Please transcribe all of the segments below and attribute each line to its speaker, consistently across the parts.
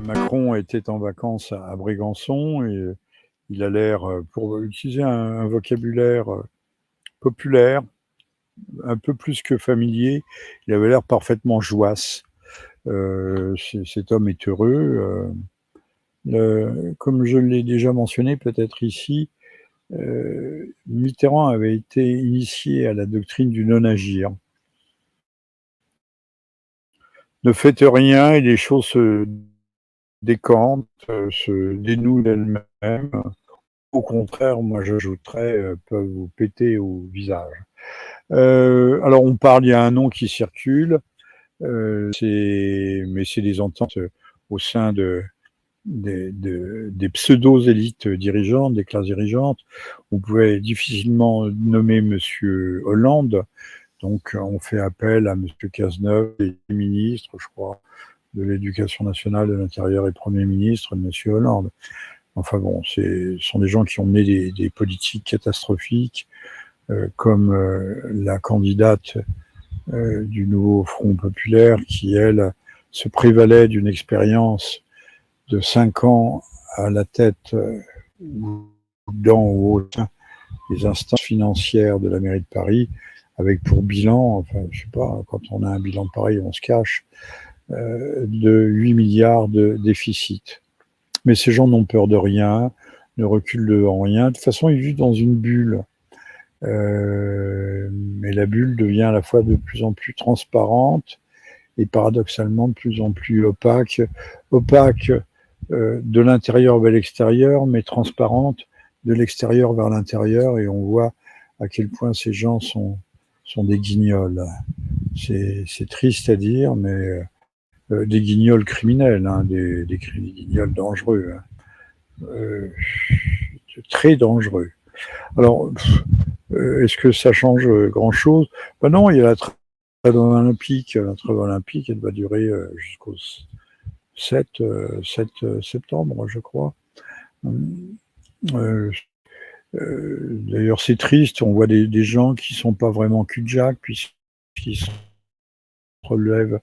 Speaker 1: Macron était en vacances à Brégançon et il a l'air, pour utiliser un vocabulaire populaire, un peu plus que familier, il avait l'air parfaitement joasse. Cet homme est heureux. Comme je l'ai déjà mentionné peut-être ici, Mitterrand avait été initié à la doctrine du non-agir. Ne faites rien et les choses se décantent, se dénouent d'elles-mêmes. Au contraire, moi j'ajouterais, peuvent vous péter au visage. Alors on parle, il y a un nom qui circule, mais c'est des ententes au sein des pseudo-élites dirigeantes, des classes dirigeantes. On pouvait difficilement nommer Monsieur Hollande, donc on fait appel à Monsieur Cazeneuve, et ministre, je crois, de l'Éducation nationale, de l'Intérieur et Premier ministre de Monsieur Hollande. Enfin bon, ce sont des gens qui ont mené des politiques catastrophiques, comme la candidate du nouveau Front populaire qui, elle, se prévalait d'une expérience de 5 ans à la tête dans ou au sein des instances financières de la mairie de Paris, avec pour bilan, enfin je sais pas, quand on a un bilan pareil, on se cache, de 8 milliards de déficit. Mais ces gens n'ont peur de rien, ne reculent devant rien. De toute façon, ils vivent dans une bulle. Mais la bulle devient à la fois de plus en plus transparente et paradoxalement de plus en plus opaque. Opaque de l'intérieur vers l'extérieur, mais transparente de l'extérieur vers l'intérieur. Et on voit à quel point ces gens sont des guignols. C'est triste à dire, mais des guignols criminels, hein, des guignols dangereux. Hein. Très dangereux. Alors, est-ce que ça change grand-chose? Ben non, il y a la trêve olympique. La trêve olympique, elle va durer jusqu'au 7 septembre, je crois. D'ailleurs, c'est triste. On voit des gens qui ne sont pas vraiment cul-de-jac, puisqu'ils se relèvent,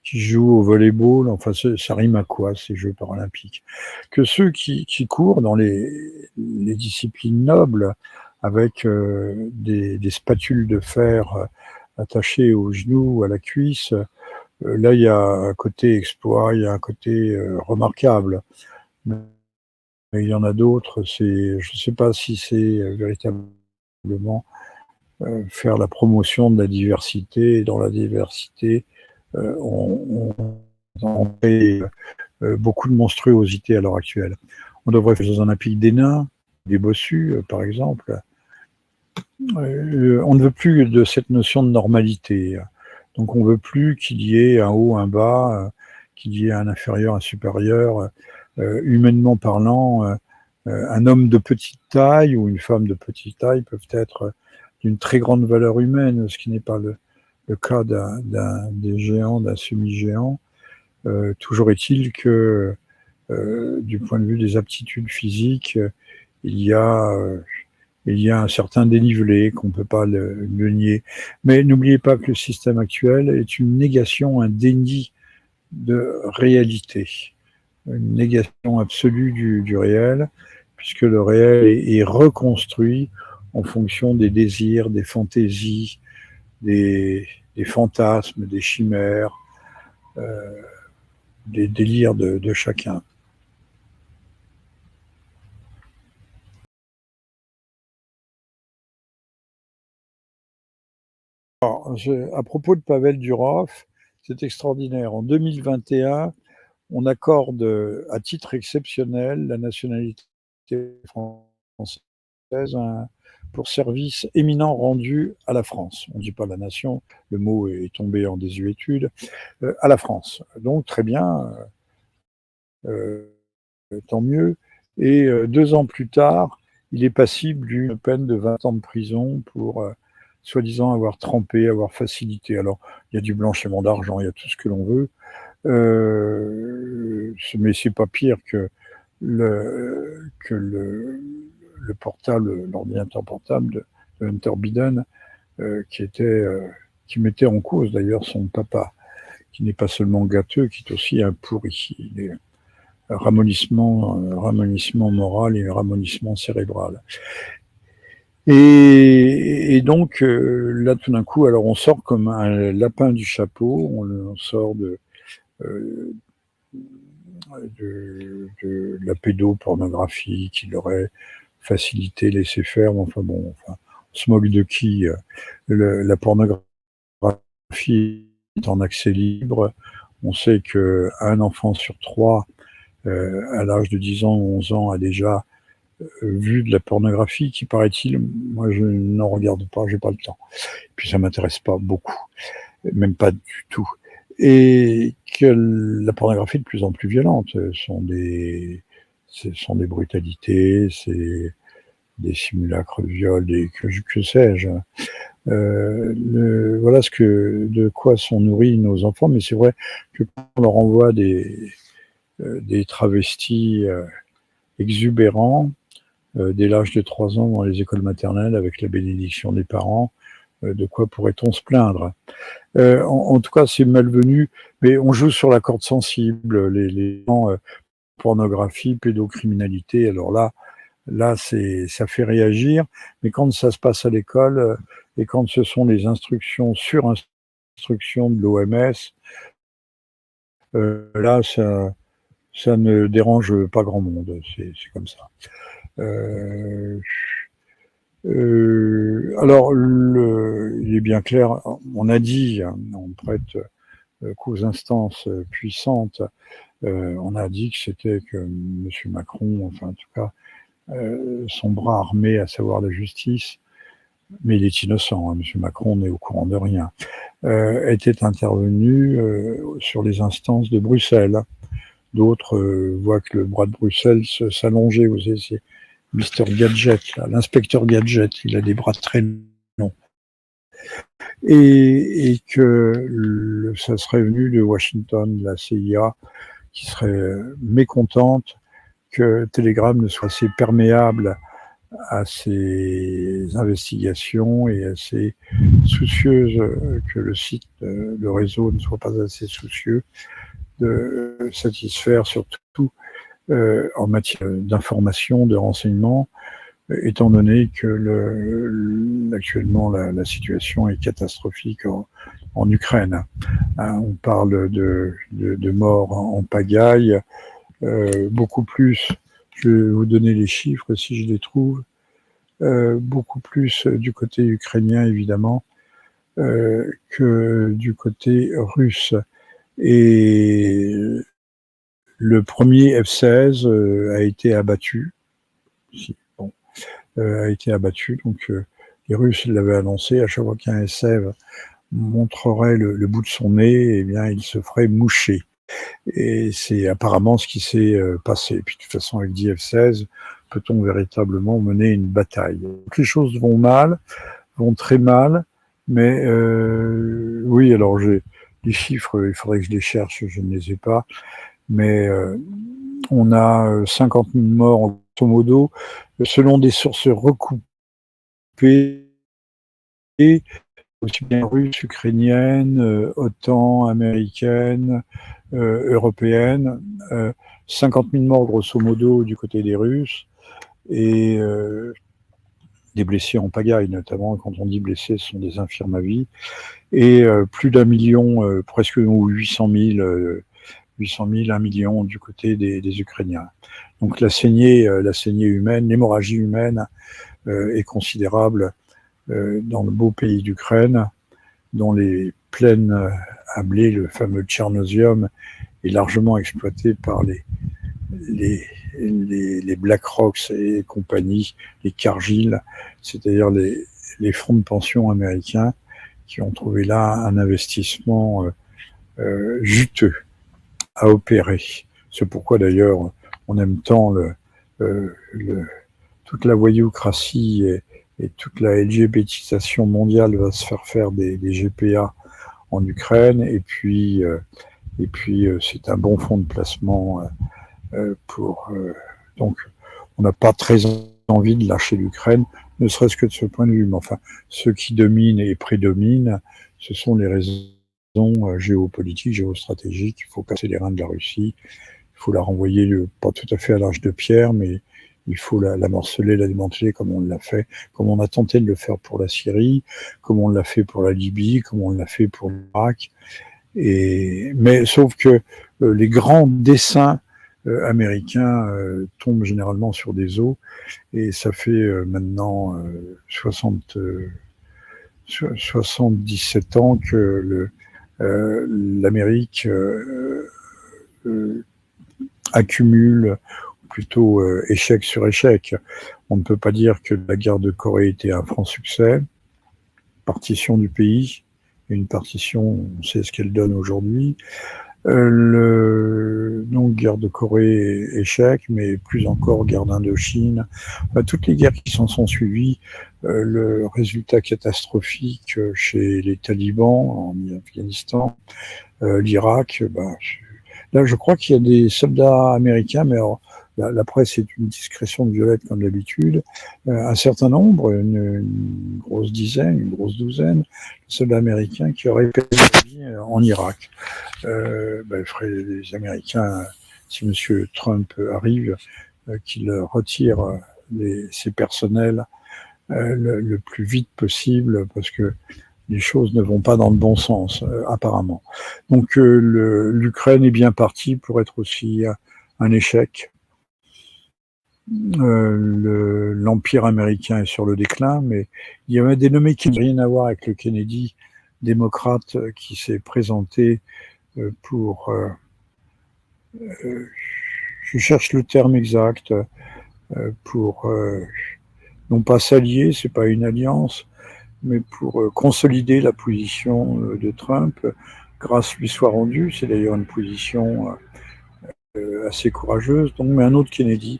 Speaker 1: qui jouent au volleyball. Enfin, ça rime à quoi, ces Jeux paralympiques? Que ceux qui courent dans les disciplines nobles, avec des spatules de fer attachées aux genoux ou à la cuisse, là, il y a un côté exploit, il y a un côté remarquable. Mais il y en a d'autres, je ne sais pas si c'est véritablement faire la promotion de la diversité. Et dans la diversité, on fait beaucoup de monstruosité à l'heure actuelle. On devrait faire les Jeux olympiques des nains, des bossus, par exemple. On ne veut plus de cette notion de normalité. Donc on ne veut plus qu'il y ait un haut, un bas, qu'il y ait un inférieur, un supérieur. Humainement parlant, un homme de petite taille ou une femme de petite taille peuvent être d'une très grande valeur humaine, ce qui n'est pas le cas des géants, d'un semi-géant. Toujours est-il que, du point de vue des aptitudes physiques, il y a un certain dénivelé qu'on ne peut pas le nier. Mais n'oubliez pas que le système actuel est une négation, un déni de réalité, une négation absolue du réel, puisque le réel est reconstruit en fonction des désirs, des fantaisies, des fantasmes, des chimères, des délires de chacun. Alors, à propos de Pavel Durov, c'est extraordinaire. En 2021, on accorde à titre exceptionnel la nationalité française pour service éminent rendu à la France. On ne dit pas la nation, le mot est tombé en désuétude, à la France. Donc très bien, tant mieux. Et 2 ans plus tard, il est passible d'une peine de 20 ans de prison pour soi-disant avoir trempé, avoir facilité. Alors, il y a du blanchiment d'argent, il y a tout ce que l'on veut, mais c'est pas pire que le portable, l'ordinateur portable de Hunter Biden, qui mettait en cause d'ailleurs son papa, qui n'est pas seulement gâteux, qui est aussi un pourri. ramollissement moral et ramollissement cérébral. Et donc là, tout d'un coup, alors on sort comme un lapin du chapeau, on sort euh, de la pédopornographie qui aurait facilité, laissé faire, enfin bon, enfin, on se moque de qui la pornographie est en accès libre. On sait qu'un enfant sur 3, à l'âge de 10 ans ou 11 ans, a déjà vu de la pornographie qui, paraît-il, moi je n'en regarde pas, j'ai pas le temps. Puis ça m'intéresse pas beaucoup, même pas du tout. Et que la pornographie est de plus en plus violente. Ce sont des brutalités, c'est des simulacres de viol, que sais-je. Voilà de quoi sont nourris nos enfants, mais c'est vrai que quand on leur envoie des travestis exubérants dès l'âge de 3 ans dans les écoles maternelles avec la bénédiction des parents, de quoi pourrait-on se plaindre? En tout cas, c'est malvenu, mais on joue sur la corde sensible, les gens, pornographie, pédocriminalité, alors là, ça fait réagir, mais quand ça se passe à l'école et quand ce sont les instructions sur instructions de l'OMS, là, ça ne dérange pas grand monde, c'est comme ça. Alors, il est bien clair, on a dit, on prête qu'aux instances puissantes, on a dit que c'était que M. Macron, enfin en tout cas, son bras armé, à savoir la justice, mais il est innocent, hein, M. Macron n'est au courant de rien, était intervenu sur les instances de Bruxelles. D'autres voient que le bras de Bruxelles s'allonger, vous savez, c'est Mister Gadget, l'inspecteur Gadget, il a des bras très longs. Et que ça serait venu de Washington, de la CIA, qui serait mécontente que Telegram ne soit assez perméable à ces investigations et assez soucieuse que le site, le réseau ne soit pas assez soucieux de satisfaire surtout en matière d'information, de renseignement, étant donné que actuellement la situation est catastrophique en Ukraine. On parle de morts en pagaille, beaucoup plus, je vais vous donner les chiffres si je les trouve, beaucoup plus du côté ukrainien évidemment que du côté russe. Et le premier F-16 a été abattu. Bon, a été abattu, donc les Russes l'avaient annoncé, à chaque fois qu'un SF montrerait le bout de son nez, eh bien, il se ferait moucher. Et c'est apparemment ce qui s'est passé. Et puis de toute façon, avec 10 F-16, peut-on véritablement mener une bataille? Donc, les choses vont mal, vont très mal, mais oui, alors j'ai les chiffres, il faudrait que je les cherche, je ne les ai pas, mais on a 50 000 morts, grosso modo, selon des sources recoupées, aussi bien russes, ukrainiennes, OTAN, américaines, européennes, 50 000 morts, grosso modo, du côté des Russes, et des blessés en pagaille, notamment. Quand on dit blessés, ce sont des infirmes à vie, et plus d'1 million, presque 800 000, 1 million du côté des Ukrainiens. Donc la saignée humaine, l'hémorragie humaine est considérable dans le beau pays d'Ukraine, dont les plaines à blé, le fameux Tchernosium, est largement exploité par les BlackRock et compagnie, les Cargill, c'est-à-dire les fonds de pension américains qui ont trouvé là un investissement juteux à opérer. C'est pourquoi d'ailleurs on aime tant toute la voyoucratie et toute la LGBTisation mondiale va se faire des GPA en Ukraine, et puis c'est un bon fonds de placement pour donc on n'a pas très envie de lâcher l'Ukraine, ne serait-ce que de ce point de vue, mais enfin ceux qui dominent et prédominent, ce sont les raisons géopolitiques, géostratégiques. Il faut casser les reins de la Russie, il faut la renvoyer pas tout à fait à l'âge de pierre, mais il faut la morceler, la démanteler comme on l'a fait, comme on a tenté de le faire pour la Syrie, comme on l'a fait pour la Libye, comme on l'a fait pour l'Irak. Mais sauf que les grands dessins américains tombent généralement sur des os, et ça fait maintenant 77 ans que l'Amérique accumule plutôt échec sur échec. On ne peut pas dire que la guerre de Corée était un franc succès. Partition du pays, une partition, on sait ce qu'elle donne aujourd'hui. Donc guerre de Corée, échec, mais plus encore guerre d'Indochine. Enfin, toutes les guerres qui s'en sont suivies, le résultat catastrophique chez les talibans en Afghanistan, l'Irak, là je crois qu'il y a des soldats américains, mais alors, la presse est une discrétion de violette comme d'habitude, un certain nombre, une grosse dizaine, une grosse douzaine de soldats américains qui auraient perdu la vie en Irak. Les Américains, si M. Trump arrive, qu'il retire ses personnels le plus vite possible, parce que les choses ne vont pas dans le bon sens, apparemment. Donc l'Ukraine est bien partie pour être aussi un échec. L'Empire américain est sur le déclin, mais il y avait un dénommé qui n'a rien à voir avec le Kennedy démocrate qui s'est présenté pour... je cherche le terme exact, pour non pas s'allier, c'est pas une alliance, mais pour consolider la position de Trump. Grâce lui soit rendue, c'est d'ailleurs une position assez courageuse. Donc, mais un autre Kennedy,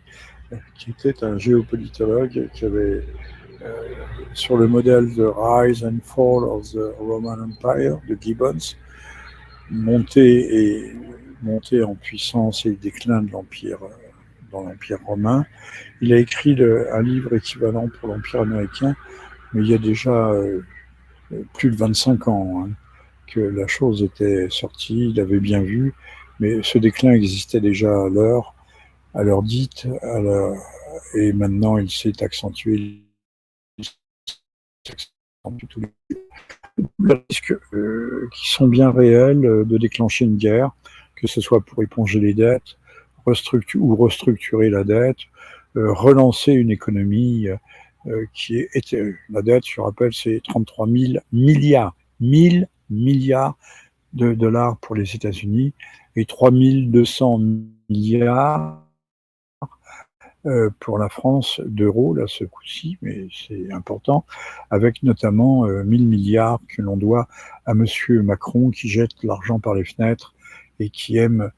Speaker 1: qui était un géopolitologue, qui avait, sur le modèle de Rise and Fall of the Roman Empire de Gibbons, monté en puissance et le déclin de l'Empire dans l'Empire romain. Il a écrit un livre équivalent pour l'Empire américain, mais il y a déjà plus de 25 ans que la chose était sortie, il avait bien vu, mais ce déclin existait déjà à l'heure dite, et maintenant il s'est accentué. Tous les risques qui sont bien réels de déclencher une guerre, que ce soit pour éponger les dettes, restructurer la dette, relancer une économie qui était... La dette, je rappelle, c'est 33 000 milliards. 1000 milliards de dollars pour les États-Unis et 3200 milliards pour la France d'euros, là, ce coup-ci, mais c'est important, avec notamment 1000 milliards que l'on doit à monsieur Macron, qui jette l'argent par les fenêtres et qui aime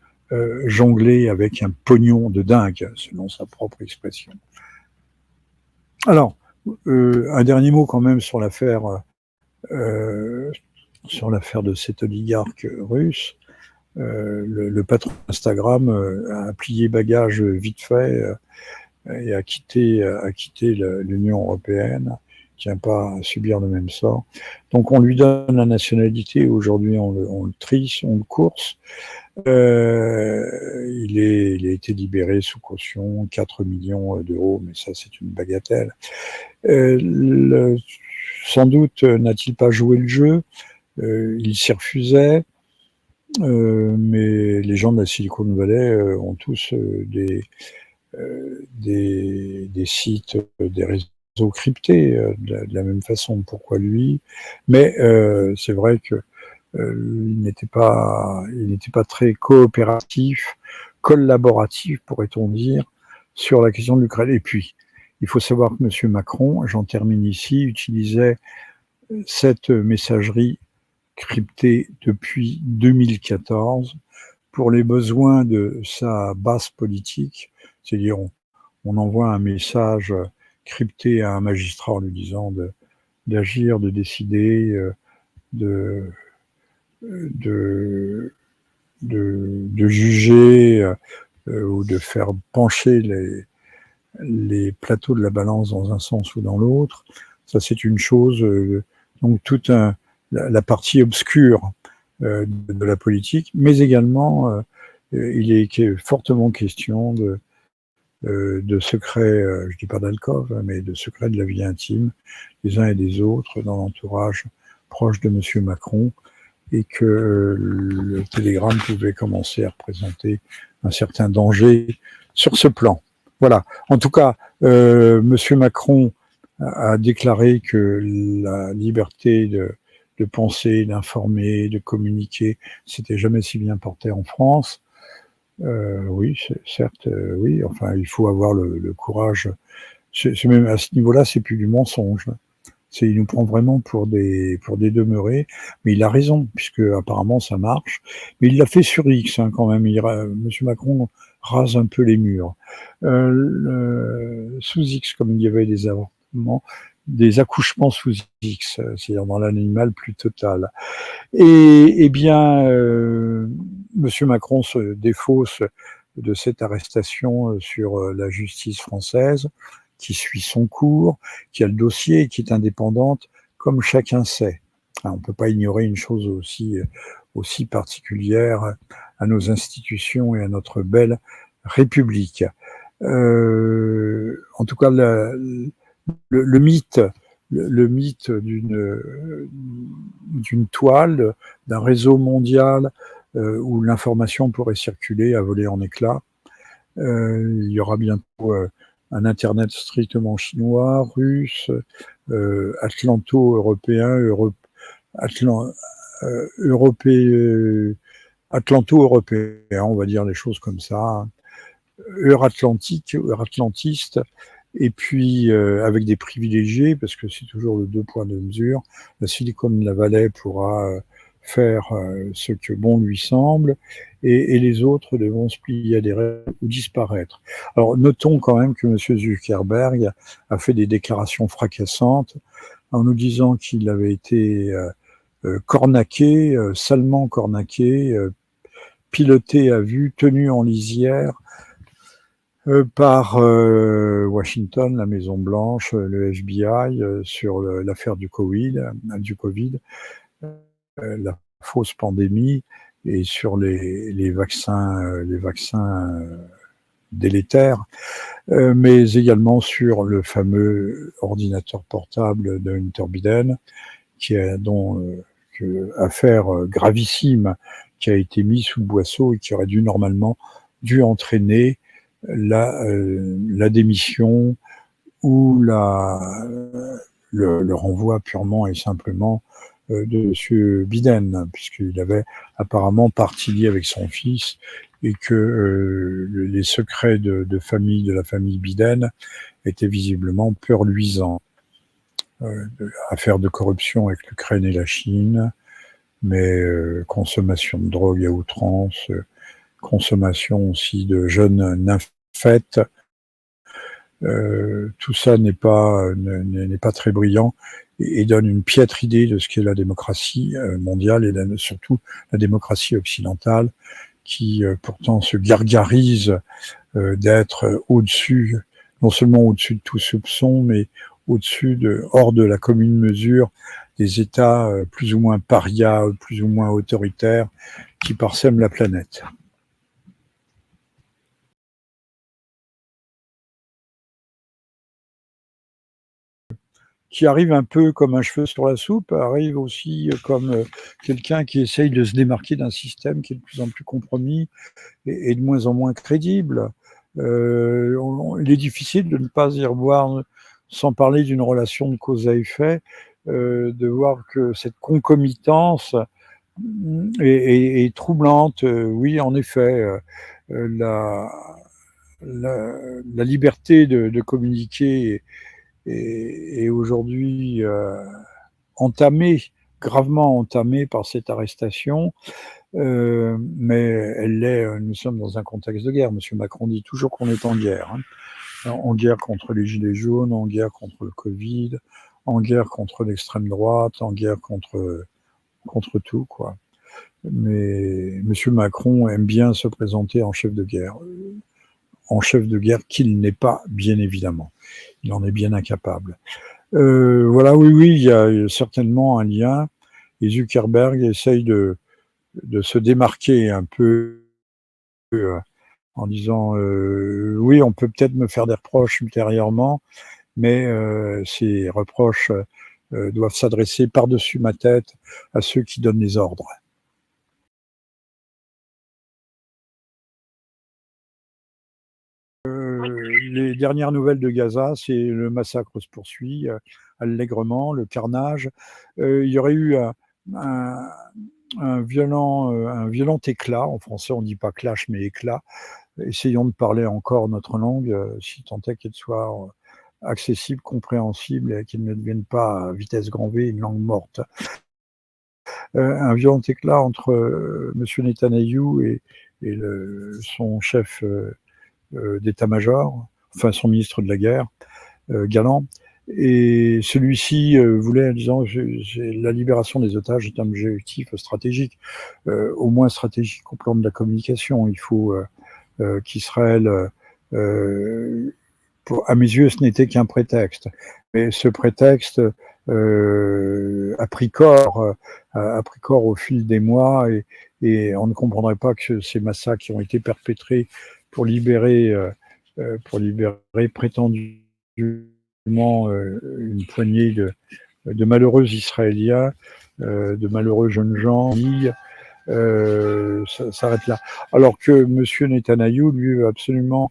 Speaker 1: jongler avec un pognon de dingue, selon sa propre expression. Alors, un dernier mot quand même sur l'affaire de cet oligarque russe. Le patron d'Instagram a plié bagage vite fait et a quitté l'Union européenne, qui n'a pas à subir le même sort. Donc on lui donne la nationalité, aujourd'hui on le trie, on le course. Il a été libéré sous caution, 4 millions d'euros, mais ça c'est une bagatelle. Sans doute n'a-t-il pas joué le jeu, il s'y refusait. Mais les gens de la Silicon Valley ont tous des sites, des réseaux cryptés de la même façon. Pourquoi lui? Mais c'est vrai que il n'était pas très coopératif, collaboratif, pourrait-on dire, sur la question de l'Ukraine. Et puis, il faut savoir que M. Macron, j'en termine ici, utilisait cette messagerie cryptée depuis 2014 pour les besoins de sa base politique, c'est-à-dire on envoie un message crypté à un magistrat en lui disant d'agir, de décider, de juger ou de faire pencher les plateaux de la balance dans un sens ou dans l'autre. Ça, c'est une chose. Donc, la partie obscure de la politique, mais également il est fortement question de secrets, je dis pas d'alcôve, mais de secrets de la vie intime des uns et des autres dans l'entourage proche de Monsieur Macron, et que le télégramme pouvait commencer à représenter un certain danger sur ce plan. Voilà. En tout cas, Monsieur Macron a déclaré que la liberté de penser, d'informer, de communiquer, c'était jamais si bien porté en France. Oui, certes, oui. Enfin, il faut avoir le courage. C'est même à ce niveau-là, c'est plus du mensonge. Il nous prend vraiment pour des demeurés, mais il a raison, puisque apparemment ça marche. Mais il l'a fait sur X, hein, quand même. Monsieur Macron rase un peu les murs. Sous X, comme il y avait des accouchements sous X, c'est-à-dire dans l'animal plus total. Et bien, Monsieur Macron se défausse de cette arrestation sur la justice française, qui suit son cours, qui a le dossier et qui est indépendante, comme chacun sait. On ne peut pas ignorer une chose aussi particulière à nos institutions et à notre belle République. En tout cas, le mythe d'une toile, d'un réseau mondial où l'information pourrait circuler, à voler en éclats. Il y aura bientôt un Internet strictement chinois, russe, atlanto-européen, atlanto-européen, on va dire les choses comme ça, euratlantique, euratlantiste, et puis avec des privilégiés, parce que c'est toujours le deux poids deux mesures. La Silicon Valley pourra faire ce que bon lui semble, et les autres devront se plier à des règles ou disparaître. Alors notons quand même que M. Zuckerberg a fait des déclarations fracassantes en nous disant qu'il avait été cornaqué, salement cornaqué, piloté à vue, tenu en lisière par Washington, la Maison Blanche, le FBI sur l'affaire du Covid, la fausse pandémie, et sur les vaccins délétères, mais également sur le fameux ordinateur portable de Hunter Biden, affaire gravissime qui a été mise sous le boisseau et qui aurait normalement dû entraîner la démission ou le renvoi purement et simplement de M. Biden, puisqu'il avait apparemment parti lié avec son fils, et que les secrets de la famille Biden étaient visiblement peu reluisants. Affaire de corruption avec l'Ukraine et la Chine, mais consommation de drogue à outrance, consommation aussi de jeunes nymphètes. Tout ça n'est pas très brillant et donne une piètre idée de ce qu'est la démocratie mondiale et surtout la démocratie occidentale, qui pourtant se gargarise d'être au-dessus, non seulement au-dessus de tout soupçon, mais hors de la commune mesure des États plus ou moins parias, plus ou moins autoritaires, qui parsèment la planète. Qui arrive un peu comme un cheveu sur la soupe, arrive aussi comme quelqu'un qui essaye de se démarquer d'un système qui est de plus en plus compromis et de moins en moins crédible. Il est difficile de ne pas y revoir, sans parler d'une relation de cause à effet, de voir que cette concomitance est troublante. Oui, en effet, la liberté de communiquer est aujourd'hui gravement entamée par cette arrestation, mais nous sommes dans un contexte de guerre. Monsieur Macron dit toujours qu'on est en guerre, en guerre contre les gilets jaunes, en guerre contre le Covid, en guerre contre l'extrême droite, en guerre contre tout, quoi. Mais Monsieur Macron aime bien se présenter en chef de guerre qu'il n'est pas, bien évidemment. Il en est bien incapable. Voilà, oui, il y a certainement un lien, et Zuckerberg essaye de se démarquer un peu en disant oui, on peut peut-être me faire des reproches ultérieurement, mais ces reproches doivent s'adresser par-dessus ma tête à ceux qui donnent les ordres. Les dernières nouvelles de Gaza, c'est le massacre se poursuit allègrement, le carnage. Il y aurait eu un, un violent éclat, en français on ne dit pas clash mais éclat. Essayons de parler encore notre langue, si tant est qu'elle soit accessible, compréhensible et qu'elle ne devienne pas à vitesse grand V une langue morte. Un violent éclat entre M. Netanyahou et son chef d'état-major, enfin son ministre de la guerre, Galland. Et celui-ci voulait, en disant, la libération des otages est un objectif stratégique, au moins stratégique au plan de la communication. Il faut qu'Israël, à mes yeux, ce n'était qu'un prétexte. Mais ce prétexte a pris corps au fil des mois et on ne comprendrait pas que ces massacres qui ont été perpétrés pour libérer prétendument une poignée de malheureux Israéliens, de malheureux jeunes gens, ça s'arrête là. Alors que M. Netanyahou, lui, veut absolument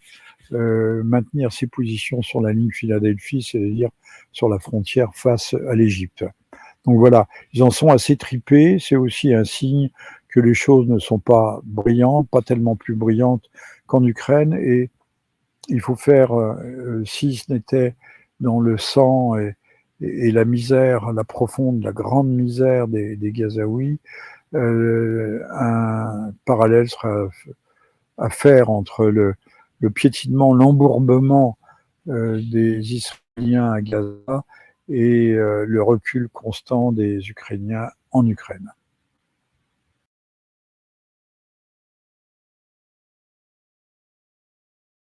Speaker 1: maintenir ses positions sur la ligne Philadelphie, c'est-à-dire sur la frontière face à l'Égypte. Donc voilà, ils en sont assez tripés, c'est aussi un signe que les choses ne sont pas brillantes, pas tellement plus brillantes qu'en Ukraine, et il faut faire, si ce n'était dans le sang et la misère, la profonde, la grande misère des Gazaouis, un parallèle sera à faire entre le piétinement, l'embourbement des Israéliens à Gaza et le recul constant des Ukrainiens en Ukraine.